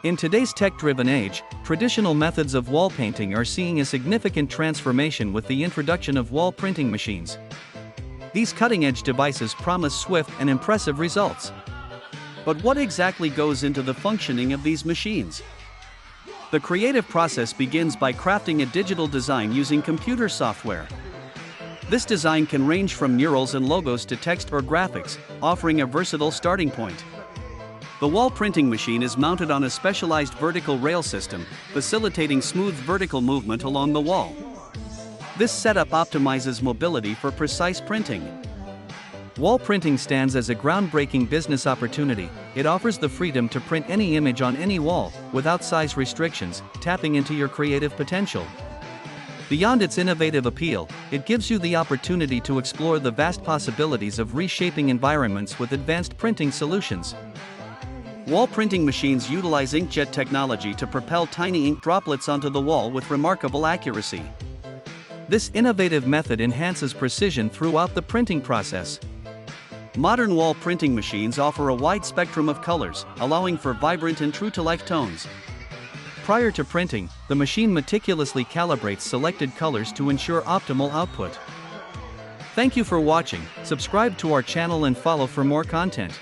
In today's tech-driven age, traditional methods of wall painting are seeing a significant transformation with the introduction of wall printing machines. These cutting-edge devices promise swift and impressive results. But what exactly goes into the functioning of these machines? The creative process begins by crafting a digital design using computer software. This design can range from murals and logos to text or graphics, offering a versatile starting point. The wall printing machine is mounted on a specialized vertical rail system, facilitating smooth vertical movement along the wall. This setup optimizes mobility for precise printing. Wall printing stands as a groundbreaking business opportunity. It offers the freedom to print any image on any wall, without size restrictions, tapping into your creative potential. Beyond its innovative appeal, it gives you the opportunity to explore the vast possibilities of reshaping environments with advanced printing solutions. Wall printing machines utilize inkjet technology to propel tiny ink droplets onto the wall with remarkable accuracy. This innovative method enhances precision throughout the printing process. Modern wall printing machines offer a wide spectrum of colors, allowing for vibrant and true-to-life tones. Prior to printing, the machine meticulously calibrates selected colors to ensure optimal output. Thank you for watching. Subscribe to our channel and follow for more content.